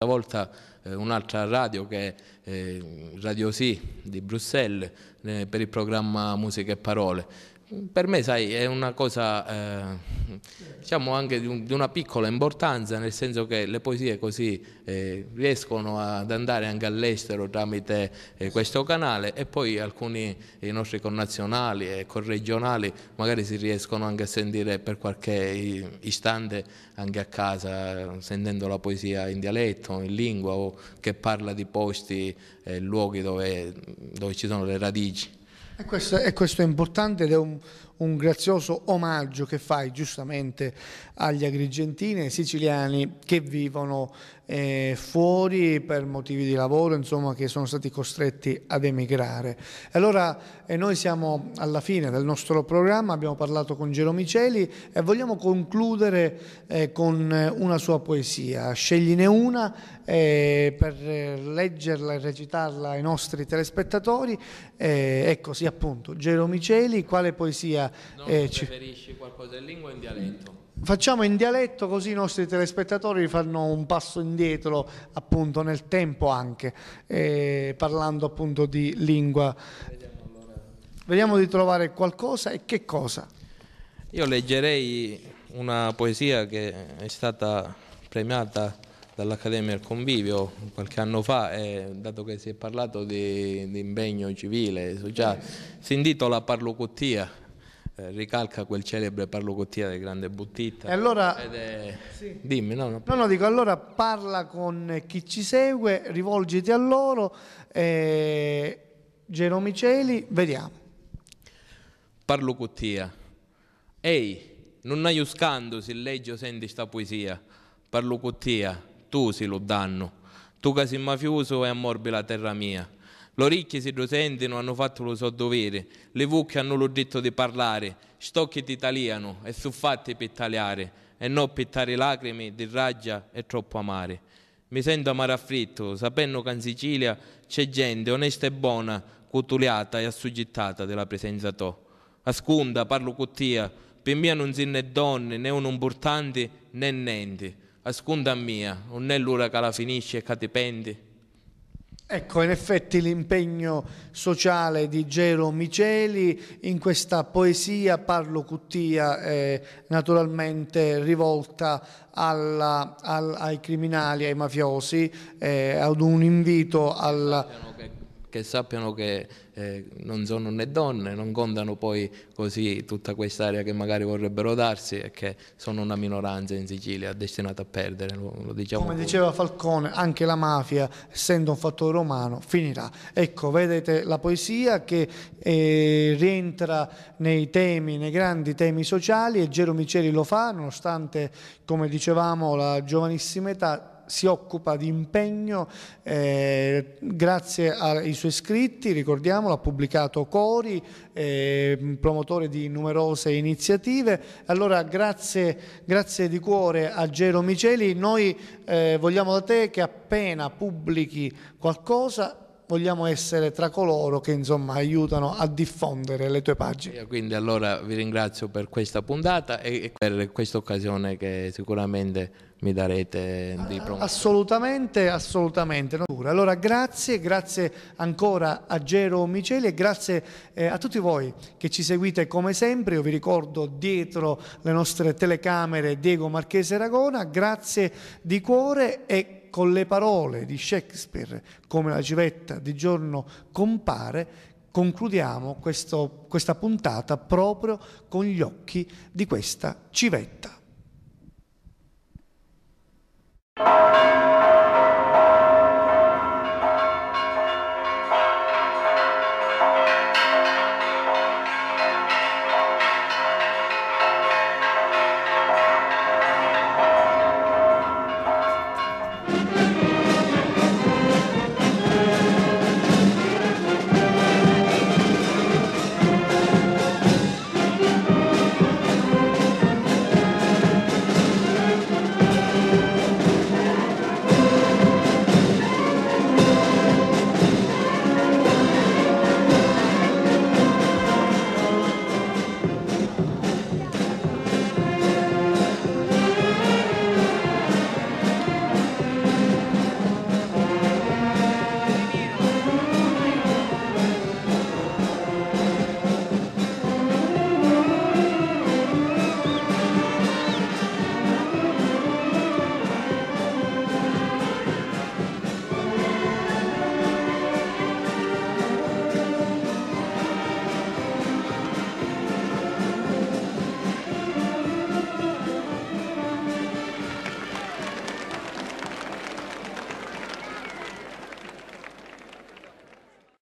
volta un'altra radio che è Radio Sì di Bruxelles per il programma Musica e Parole. Per me, sai, è una cosa diciamo anche di una piccola importanza, nel senso che le poesie così riescono ad andare anche all'estero tramite questo canale, e poi alcuni dei nostri connazionali e corregionali magari si riescono anche a sentire per qualche istante anche a casa, sentendo la poesia in dialetto, in lingua, o che parla di posti e luoghi dove ci sono le radici. E questo è importante, ed è un grazioso omaggio che fai giustamente agli agrigentini e ai siciliani che vivono fuori per motivi di lavoro, insomma, che sono stati costretti ad emigrare. Allora noi siamo alla fine del nostro programma, abbiamo parlato con Gero Miceli e vogliamo concludere con una sua poesia. Scegliene una per leggerla e recitarla ai nostri telespettatori. Ecco, sì, appunto, Gero Miceli, quale poesia preferisci qualcosa in lingua o in dialetto? Facciamo in dialetto, così i nostri telespettatori fanno un passo indietro appunto nel tempo, anche parlando appunto di lingua. Vediamo di trovare qualcosa. E che cosa? Io leggerei una poesia che è stata premiata dall'Accademia del Convivio qualche anno fa, e dato che si è parlato di impegno civile, sociale, si intitola Parlocuttia. Ricalca quel celebre Parlocuttia del grande Buttitta. E allora, sì. Dimmi, no. No, dico, allora parla con chi ci segue, rivolgiti a loro. Gero Miceli, vediamo. Parlocuttia. Ehi, non hai uscando se leggi o senti sta poesia. Parlocuttia, tu si lo danno. Tu che sei mafioso e ammorbi la terra mia. L'orecchie si lo sentono, hanno fatto lo so dovere, le vucche hanno lo diritto di parlare, stocchi ti italiano e su fatti per tagliare, e non pittare lacrime di raggia e troppo amare. Mi sento amare afflitto, sapendo che in Sicilia c'è gente onesta e buona, cutuliata e assuggettata della presenza tua. Ascunda, parlo con te, per mia non si né donne, né un importante, né niente. Ascunda mia, non è l'ora che la finisce e che ti pendi. Ecco, in effetti l'impegno sociale di Gero Miceli in questa poesia Parlocuttia è naturalmente rivolta ai criminali, ai mafiosi, ad un invito che sappiano che non sono né donne, non contano poi così tutta quest'area che magari vorrebbero darsi, e che sono una minoranza in Sicilia destinata a perdere, lo diciamo. Come diceva Falcone, anche la mafia, essendo un fattore umano, finirà. Ecco, vedete la poesia che rientra nei temi, nei grandi temi sociali, e Gero Miceli lo fa, nonostante, come dicevamo, la giovanissima età. Si occupa di impegno, grazie ai suoi scritti, ricordiamolo, ha pubblicato cori, promotore di numerose iniziative. Allora grazie di cuore a Gero Miceli. Noi vogliamo da te che appena pubblichi qualcosa vogliamo essere tra coloro che insomma aiutano a diffondere le tue pagine. Io quindi allora vi ringrazio per questa puntata e per questa occasione che sicuramente mi darete di promuovere. Assolutamente. Allora grazie ancora a Gero Miceli, e grazie a tutti voi che ci seguite come sempre. Io vi ricordo, dietro le nostre telecamere, Diego Marchese Ragona. Grazie di cuore, e con le parole di Shakespeare, come la civetta di giorno compare, concludiamo questa puntata proprio con gli occhi di questa civetta.